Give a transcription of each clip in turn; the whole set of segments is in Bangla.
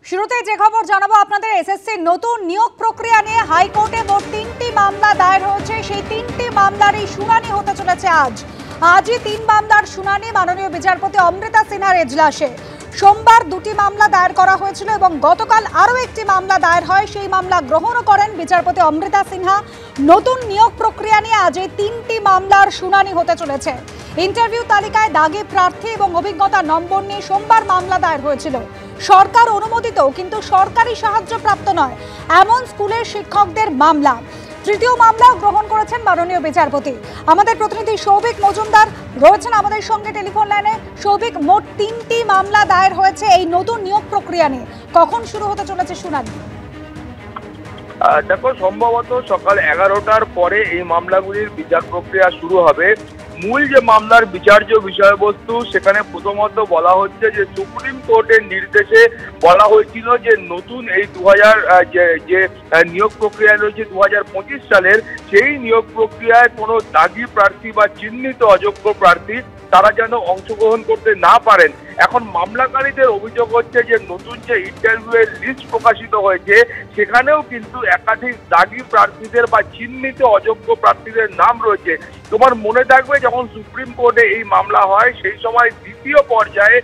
শুরুতেই যে খবর জানাবো আপনাদের, এসএসসি নতুন নিয়োগ প্রক্রিয়া নিয়ে হাইকোর্টে মোট 3টি মামলা দায়ের হয়েছে। সেই 3টি মামলারই শুনানি হতে চলেছে আজই 3 মামলার শুনানি মাননীয় বিচারপতি অমৃতা সিনহার এজলাসে। সোমবার 2টি মামলা দায়ের করা হয়েছিল এবং গতকাল আরও একটি মামলা দায়ের হয়, সেই মামলা গ্রহণও করেন বিচারপতি অমৃতা সিনহা। নতুন নিয়োগ প্রক্রিয়া নিয়ে আজ এই 3টি মামলার শুনানি হতে চলেছে। ইন্টারভিউ তালিকায় দাগি প্রার্থী এবং অভিজ্ঞতা নম্বর নিয়ে সোমবার মামলা দায়ের হয়েছিল। সরকার অনুমোদিত কিন্তু সরকারি সাহায্যপ্রাপ্ত নয় এমন স্কুলের শিক্ষকদের মামলা। তৃতীয় মামলা গ্রহণ করেছেন মাননীয় বিচারপতি। আমাদের প্রতিনিধি সৌভিক মজুমদার রয়েছেন আমাদের সঙ্গে টেলিফোন লাইনে। সৌভিক, মোট 3টি মামলা দায়ের হয়েছে এই নতুন নিয়োগ প্রক্রিয়া নিয়ে, কখন শুরু হতে চলেছে শুনানি? দেখো, সম্ভবত সকাল 11টার পরে এই মামলাগুলির বিচার প্রক্রিয়া শুরু হবে। মূল যে মামলার বিচার্য বিষয়বস্তু, সেখানে প্রথমত বলা হচ্ছে যে সুপ্রিম কোর্টের নির্দেশে বলা হয়েছিল যে নতুন এই 2000 যে নিয়োগ প্রক্রিয়া রয়েছে 2025 সালের, সেই নিয়োগ প্রক্রিয়ায় কোনো দাগি প্রার্থী বা চিহ্নিত অযোগ্য প্রার্থী তারা যেন অংশগ্রহণ করতে না পারেন। এখন মামলাকারীদের অভিযোগ হচ্ছে যে নতুন যে ইন্টারভিউয়ের লিস্ট প্রকাশিত হয়েছে, সেখানেও কিন্তু একাধিক দাগি প্রার্থীদের বা চিহ্নিত অযোগ্য প্রার্থীদের নাম রয়েছে। তোমার মনে থাকবে, যখন সুপ্রিম কোর্টে এই মামলা হয় সেই সময় দ্বিতীয় পর্যায়ে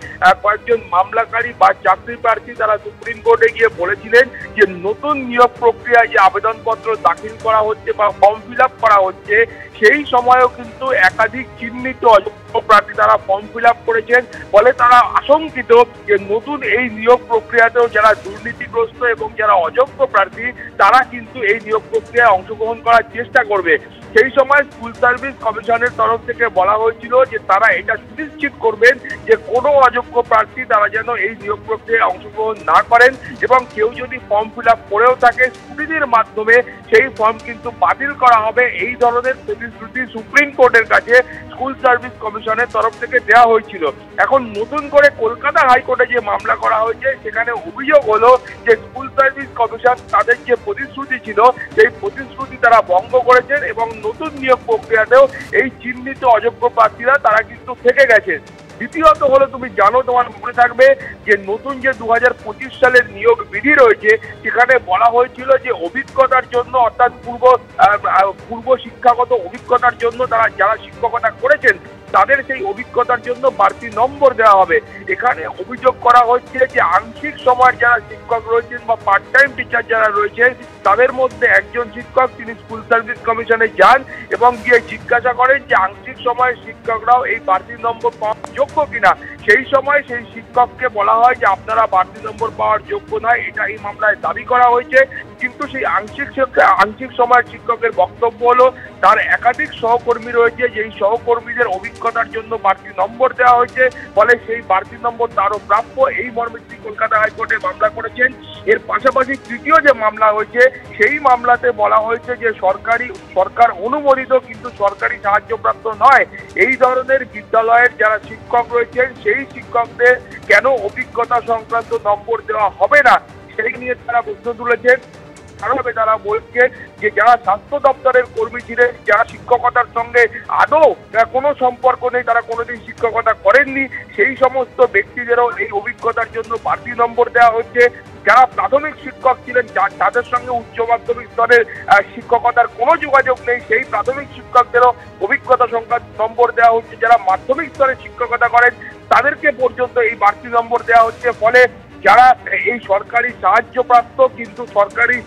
কয়েকজন মামলাকারী বা চাকরি প্রার্থী তারা সুপ্রিম কোর্টে গিয়ে বলেছিলেন যে নতুন নিয়োগ প্রক্রিয়ায় যে আবেদনপত্র দাখিল করা হচ্ছে বা ফর্ম ফিল আপ করা হচ্ছে, সেই সময়ও কিন্তু একাধিক চিহ্নিত অযোগ্য প্রার্থী তারা ফর্ম ফিল আপ করেছেন। ফলে তারা আশঙ্কিত যে নতুন এই নিয়োগ প্রক্রিয়াতেও যারা দুর্নীতিগ্রস্ত এবং যারা অযোগ্য প্রার্থী তারা কিন্তু এই নিয়োগ প্রক্রিয়ায় অংশগ্রহণ করার চেষ্টা করবে। সেই সময় স্কুল সার্ভিস কমিশনের তরফ থেকে বলা হয়েছিল যে তারা এটা সুনিশ্চিত করবেন যে কোনো অযোগ্য প্রার্থী তারা যেন এই নিয়োগ প্রক্রিয়ায় অংশগ্রহণ না করেন, এবং কেউ যদি ফর্ম ফিল আপ করেও থাকে স্কুটিনির মাধ্যমে সেই ফর্ম কিন্তু বাতিল করা হবে। এই ধরনের প্রতিশ্রুতি সুপ্রিম কোর্টের কাছে স্কুল সার্ভিস কমিশনের তরফ থেকে দেওয়া হয়েছিল। এখন নতুন করে কলকাতা হাইকোর্টে যে মামলা করা হয়েছে, সেখানে অভিযোগ হলো যে স্কুল সার্ভিস কমিশন তাদের যে প্রতিশ্রুতি ছিল সেই প্রতিশ্রুতি তারা ভঙ্গ করেছেন এবং নতুন নিয়োগ প্রক্রিয়াতেও এই চিহ্নিত অযোগ্য প্রার্থীরা তারা কিন্তু থেকে গেছেন। দ্বিতীয়ত হলো, তুমি জানো, তোমার মনে থাকবে যে নতুন যে 2025 সালের নিয়োগ বিধি রয়েছে, সেখানে বলা হয়েছিল যে অভিজ্ঞতার জন্য, অর্থাৎ পূর্ব শিক্ষাগত অভিজ্ঞতার জন্য যারা শিক্ষকতা করেছেন তাদের সেই অভিজ্ঞতার জন্য বাড়তি নম্বর দেওয়া হবে। এখানে অভিযোগ করা হচ্ছে যে আংশিক সময়ের যারা শিক্ষক রয়েছেন বা পার্ট টাইম টিচার যারা রয়েছেন, তাদের মধ্যে একজন শিক্ষক তিনি স্কুল সার্ভিস কমিশনে যান এবং গিয়ে জিজ্ঞাসা করেন যে আংশিক সময়ের শিক্ষকরাও এই বাড়তি নম্বর পাওয়ার যোগ্য কিনা। সেই সময় সেই শিক্ষককে বলা হয় যে আপনারা বাড়তি নম্বর পাওয়ার যোগ্য নয়, এটা এই মামলায় দাবি করা হয়েছে। কিন্তু সেই আংশিক সময়ের শিক্ষকের বক্তব্য হলো তার একাধিক সহকর্মী রয়েছে, যেই সহকর্মীদের অভিজ্ঞতার জন্য বাড়তি নম্বর দেওয়া হয়েছে, ফলে সেই বাড়তি নম্বর তারও প্রাপ্য। এই মর্মে তিনি কলকাতা হাইকোর্টে মামলা করেছেন। এর পাশাপাশি তৃতীয় যে মামলা হয়েছে, সেই মামলাতে বলা হয়েছে যে সরকার অনুমোদিত কিন্তু সরকারি সাহায্যপ্রাপ্ত নয় এই ধরনের বিদ্যালয়ের যারা শিক্ষক রয়েছেন, সেই শিক্ষকদের কেন অভিজ্ঞতা সংক্রান্ত নম্বর দেওয়া হবে না, সেই নিয়ে তারা প্রশ্ন তুলেছেন। তারা বলছেন যে যারা স্বাস্থ্য দপ্তরের কর্মী ছিলেন, যারা শিক্ষকতার সঙ্গে আদৌ কোনো সম্পর্ক নেই, তারা কোনোদিন শিক্ষকতা করেননি, সেই সমস্ত ব্যক্তিদেরও এই অভিজ্ঞতার জন্য বাড়তি নম্বর দেওয়া হচ্ছে। যারা প্রাথমিক শিক্ষক ছিলেন, তাদের সঙ্গে উচ্চ মাধ্যমিক স্তরের শিক্ষকতার কোনো যোগাযোগ নেই, সেই প্রাথমিক শিক্ষকদেরও অভিজ্ঞতা সংক্রান্ত নম্বর দেওয়া হচ্ছে। যারা মাধ্যমিক স্তরে শিক্ষকতা করেন তাদেরকে পর্যন্ত এই বাড়তি নম্বর দেওয়া হচ্ছে। ফলে যারা এই সরকারি সাহায্যপ্রাপ্ত কিন্তু সরকারি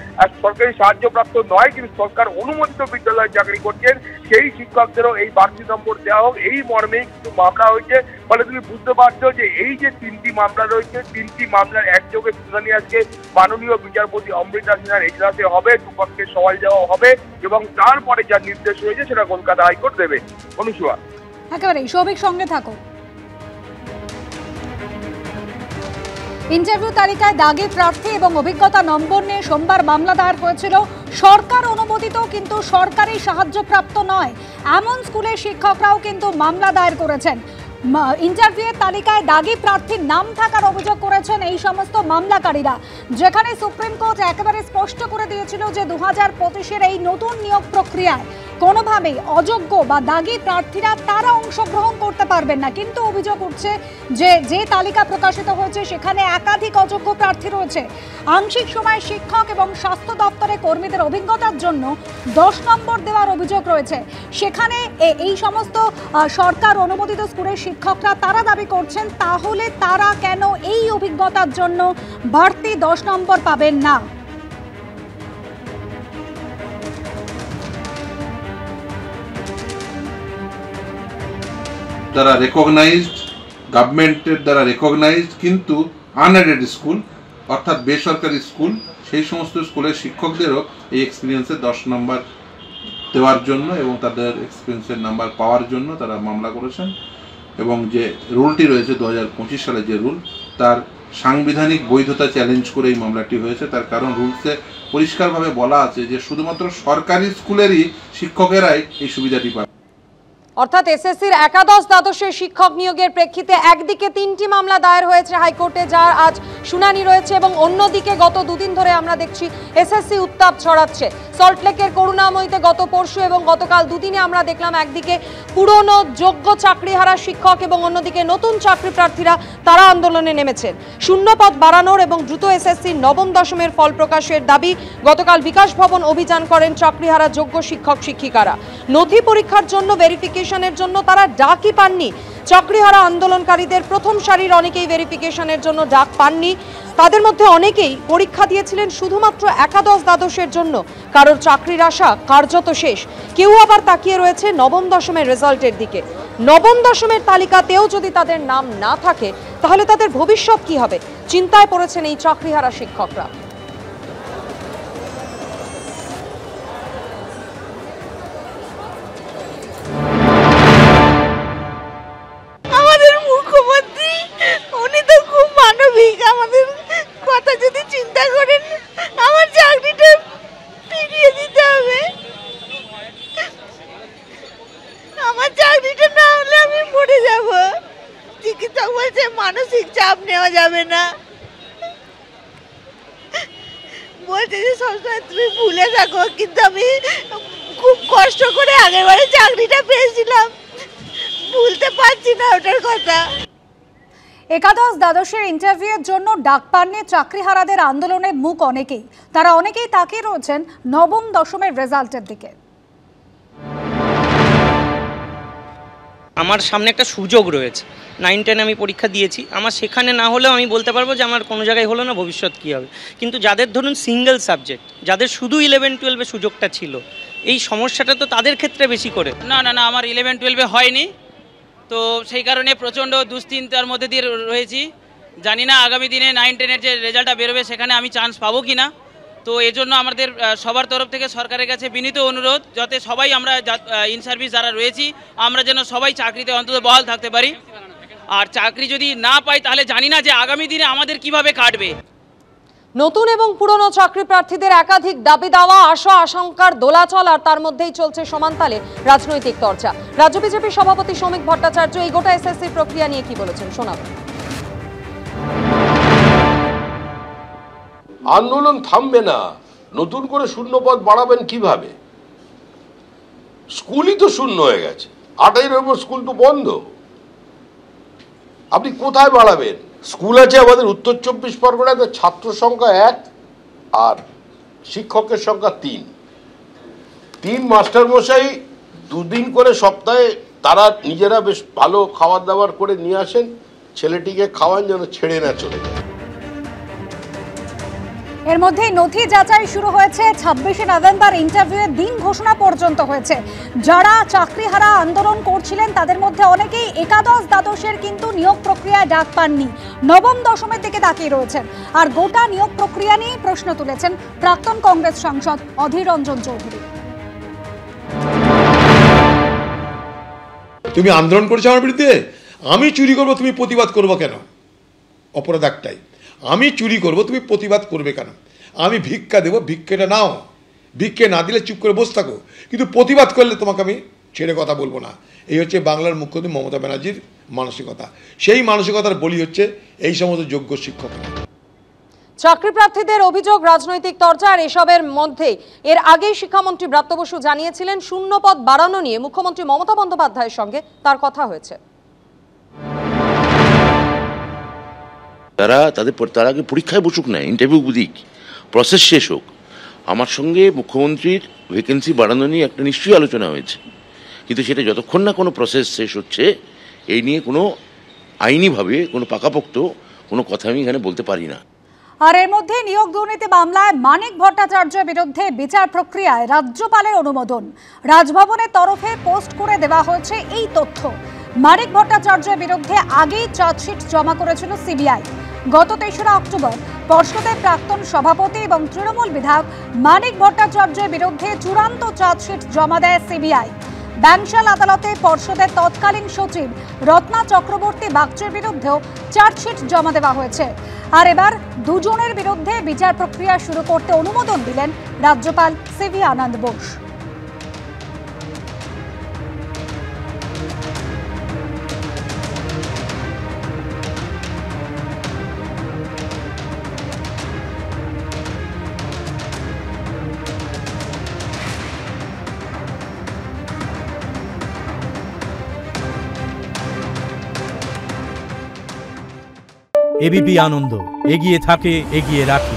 সাহায্যপ্রাপ্ত নয় কিন্তু সরকার অনুমোদিত বিদ্যালয়ে চাকরি করছেন, সেই শিক্ষকদেরও এই বাড়তি নম্বর দেওয়া হোক, এই মর্মেই কিন্তু মামলা হয়েছে। ফলে তুমি বুঝতে পারছো যে এই যে 3টি মামলা রয়েছে, 3টি মামলার একযোগে শুনানি আজকে মাননীয় বিচারপতি অমৃতা সিনহার এজলাসে হবে। দুপক্ষের সওয়াল জবাব হবে এবং তারপরে যা নির্দেশ রয়েছে সেটা কলকাতা হাইকোর্ট দেবে। অনুসুয়া, একেবারেই সৌভিক, সঙ্গে থাকো। ইন্টারভিউ তালিকায় দাগি প্রার্থী এবং অভিজ্ঞতা নম্বর নিয়ে সোমবার মামলা দায়ের হয়েছিল। সরকার অনুমোদিত কিন্তু সরকারি সাহায্যপ্রাপ্ত নয় এমন স্কুলের শিক্ষকরাও কিন্তু মামলা দায়ের করেছেন। ইন্টারভিউয়ের তালিকায় দাগি প্রার্থীর নাম থাকার অভিযোগ করেছেন এই সমস্ত মামলাকারীরা, যেখানে সুপ্রিম কোর্ট একেবারে স্পষ্ট করে দিয়েছিল যে 2025-এর এই নতুন নিয়োগ প্রক্রিয়ায় কোনোভাবেই অযোগ্য বা দাগি প্রার্থীরা তারা অংশগ্রহণ করতে পারবেন না। কিন্তু অভিযোগ উঠছে যে তালিকা প্রকাশিত হয়েছে সেখানে একাধিক অযোগ্য প্রার্থী রয়েছে। আংশিক সময় শিক্ষক এবং স্বাস্থ্য দপ্তরে কর্মীদের অভিজ্ঞতার জন্য 10 নম্বর দেওয়ার অভিযোগ রয়েছে। সেখানে এই সমস্ত সরকার অনুমোদিত স্কুলের শিক্ষকরা তারা দাবি করছেন তাহলে তারা কেন এই অভিজ্ঞতার জন্য বাড়তি 10 নম্বর পাবেন না। যারা রেকগনাইজড, গভর্নমেন্টের দ্বারা রেকগনাইজড কিন্তু আনএডেড স্কুল অর্থাৎ বেসরকারি স্কুল, সেই সমস্ত স্কুলের শিক্ষকদেরও এই এক্সপিরিয়েন্সের 10 নম্বর দেওয়ার জন্য এবং তাদের এক্সপিরিয়েন্সের নাম্বার পাওয়ার জন্য তারা মামলা করেছেন। এবং যে রুলটি রয়েছে 2025 সালে যে রুল, তার সাংবিধানিক বৈধতা চ্যালেঞ্জ করে এই মামলাটি হয়েছে। তার কারণ রুলসে পরিষ্কারভাবে বলা আছে যে শুধুমাত্র সরকারি স্কুলেরই শিক্ষকেরাই এই সুবিধাটি পাবে। অর্থাৎ এসএসসির একাদশ দ্বাদশের শিক্ষক নিয়োগের প্রেক্ষিতে একদিকে 3টি মামলা দায়ের হয়েছে হাইকোর্টে, যার আজ শুনানি রয়েছে, এবং অন্যদিকে গত দুদিন ধরে আমরা দেখছি এসএসসি উত্তাপ ছড়াচ্ছে। সল্টলেকের করুণাময়ীতে গত পরশু এবং গতকাল দুদিনে আমরা দেখলাম একদিকে পুরনো যোগ্য চাকরিহারা শিক্ষক এবং অন্যদিকে নতুন চাকরি প্রার্থীরা তারা আন্দোলনে নেমেছেন। শূন্যপদ বাড়ানোর এবং দ্রুত এসএসসির নবম দশমের ফল প্রকাশের দাবি গতকাল বিকাশ ভবন অভিযান করেন চাকরিহারা যোগ্য শিক্ষক শিক্ষিকারা। নথি পরীক্ষার জন্য ভেরিফিকেশনের জন্য তারা ডাকই পাননি। চাকরিহারা আন্দোলনকারীদের প্রথম সারির অনেকেই ভেরিফিকেশনের জন্য ডাক পাননি। তাদের মধ্যে অনেকেই পরীক্ষা দিয়েছিলেন শুধুমাত্র একাদশ দ্বাদশের জন্য। কারোর চাকরির আশা কার্যত শেষ, কেউ আবার তাকিয়ে রয়েছে নবম দশমের রেজাল্টের দিকে। নবম দশমের তালিকাতেও যদি তাদের নাম না থাকে তাহলে তাদের ভবিষ্যৎ কি হবে, চিন্তায় পড়েছেন এই চাকরিহারা শিক্ষকরা। মুখ্যমন্ত্রী উনি তো খুব মানবিক, আমাদের কথা যদি চিন্তা করেন আমার চাকরিটা ফিরিয়ে দিতে হবে। আমার চাকরিটা না হলে আমি মরে যাব। চিকিৎসক বলছে মানসিক চাপ নেওয়া যাবে না, বলছে যে সবসময় তুমি ভুলে থাকো, কিন্তু আমি খুব কষ্ট করে আগেরবারে চাকরিটা পেয়েছিলাম, ভুলতে পারছি না ওটার কথা। একাদশ দ্বাদশের ইন্টারভিউয়ের জন্য ডাক পাননি চাকরিহারাদের আন্দোলনে মুখ অনেকেই, তারা অনেকেই তাকিয়ে রয়েছেন নবম দশমের রেজাল্টের দিকে। আমার সামনে একটা সুযোগ রয়েছে, 9-10 আমি পরীক্ষা দিয়েছি, আমার সেখানে না হলেও আমি বলতে পারবো যে আমার কোনো জায়গায় হলো না, ভবিষ্যৎ কী হবে। কিন্তু যাদের ধরুন সিঙ্গেল সাবজেক্ট, যাদের শুধু 11-12-এ সুযোগটা ছিল, এই সমস্যাটা তো তাদের ক্ষেত্রে বেশি করে। না আমার 11-12-এ হয়নি, তো সেই কারণে প্রচণ্ড দুশ্চিন্তার মধ্যে দিয়ে রয়েছি। জানি না আগামী দিনে 9-10-এর যে রেজাল্টটা বেরোবে সেখানে আমি চান্স পাবো কি না। তো এজন্য আমাদের সবার তরফ থেকে সরকারের কাছে বিনীত অনুরোধ, যাতে সবাই আমরা ইন সার্ভিস যারা রয়েছি আমরা যেন সবাই চাকরিতে অন্তত বহাল থাকতে পারি। আর চাকরি যদি না পাই তাহলে জানি না যে আগামী দিনে আমাদের কিভাবে কাটবে। নতুন এবং পুরনো চাকরি প্রার্থীদের একাধিক দাবি দাওয়া, আশা আশঙ্কার দোলাচল, আর তার মধ্যেই চলছে সমানতালে রাজনৈতিক চর্চা। রাজ্য বিজেপির সভাপতি শ্রমিক ভট্টাচার্য এই গোটা এসএসসি প্রক্রিয়া নিয়ে কি বলেছেন শোনাব। আন্দোলন থামবে না, নতুন করে শূন্যপদ বাড়াবেন কিভাবে? স্কুলই তো শূন্য হয়ে গেছে, 28 নম্বর স্কুল তো বন্ধ, আপনি কোথায় বাড়াবেন? স্কুল আছে আমাদের উত্তর 24 পরগনায়, ছাত্র সংখ্যা 1 আর শিক্ষকের সংখ্যা 3 মাস্টার মশাই 2 দিন করে সপ্তাহে তারা নিজেরা বেশ ভালো খাবার দাবার করে নিয়ে আসেন, ছেলেটিকে খাওয়ান যেন ছেড়ে না চলে যায়। এর মধ্যে নথি যাচাই শুরু হয়েছে। 26শে নভেম্বর ইন্টারভিউয়ের দিন ঘোষণা পর্যন্ত হয়েছে। যারা চাকরিহারা আন্দোলন করছিলেন তাদের মধ্যে অনেকেই একাদশ দ্বাদশের কিন্তু নিয়োগ প্রক্রিয়ায় ডাক পাননি, নবম দশমের দিকে তাকিয়ে রয়েছেন। আর গোটা নিয়োগ প্রক্রিয়া নিয়ে প্রশ্ন তুলেছেন প্রাক্তন কংগ্রেস সাংসদ অধীর রঞ্জন চৌধুরী। তুমি আন্দোলন করেছো আমার বিরুদ্ধে, আমি চুরি করবো তুমি প্রতিবাদ করবো কেন? অপরাধ একটাই, আমি চুরি করব তুমি প্রতিবাদ করবে কেন? আমি ভিক্ষা দেবো, ভিক্ষেটা নাও, ভিক্ষে না দিলে চুপ করে বসে থাকো, কিন্তু প্রতিবাদ করলে তোমাকে আমি ছেড়ে কথা বলবো না। এই হচ্ছে বাংলার মুখ্যমন্ত্রী মমতা ব্যানার্জির মানসিকতা, সেই মানসিকতার বলি হচ্ছে এই সমস্ত যোগ্য শিক্ষকরা। চাকরি প্রার্থীদের অভিযোগ রাজনৈতিক চর্চা, আর এসবের মধ্যে এর আগেই শিক্ষামন্ত্রী ব্রাত্য বসু জানিয়েছিলেন শূন্য পদ বাড়ানো নিয়ে মুখ্যমন্ত্রী মমতা বন্দ্যোপাধ্যায়ের সঙ্গে তার কথা হয়েছে। তার আগে পরীক্ষায় বসুক না, ইন্টারভিউ দিক, প্রসেস শেষ হোক। আমার সঙ্গে মুখ্যমন্ত্রীর ভ্যাকেন্সি বাড়ানো নিয়ে একটা নিশ্চয়ই আলোচনা হয়েছে, কিন্তু সেটা যতক্ষণ না কোনো প্রসেস শেষ হচ্ছে এই নিয়ে কোনো আইনিভাবে কোনো পাকাপোক্ত কোনো কথা আমি এখানে বলতে পারি না। আর এর মধ্যে নিয়োগ দুর্নীতি মামলায় মানিক ভট্টাচার্যের বিরুদ্ধে বিচার প্রক্রিয়ায় রাজ্যপালের অনুমোদন। রাজভবনের তরফে পোস্ট করে দেওয়া হয়েছে এই তথ্য। মানিক ভট্টাচার্যের বিরুদ্ধে আগেই চার্জশিট জমা করেছিল সিবিআই। গত ৩রা অক্টোবর পর্ষদের প্রাক্তন সভাপতি এবং তৃণমূল বিধায়ক মানিক ভট্টাচার্যের বিরুদ্ধে চূড়ান্ত চার্জশিট জমা দেয় সিবিআই। ব্যাংশাল আদালতে পর্ষদের তৎকালীন সচিব রত্না চক্রবর্তী বাগচির বিরুদ্ধেও চার্জশিট জমা দেওয়া হয়েছে। আর এবার দুজনের বিরুদ্ধে বিচার প্রক্রিয়া শুরু করতে অনুমোদন দিলেন রাজ্যপাল সিভি আনন্দ বোস। এবিপি আনন্দ, এগিয়ে থাকে, এগিয়ে রাখে।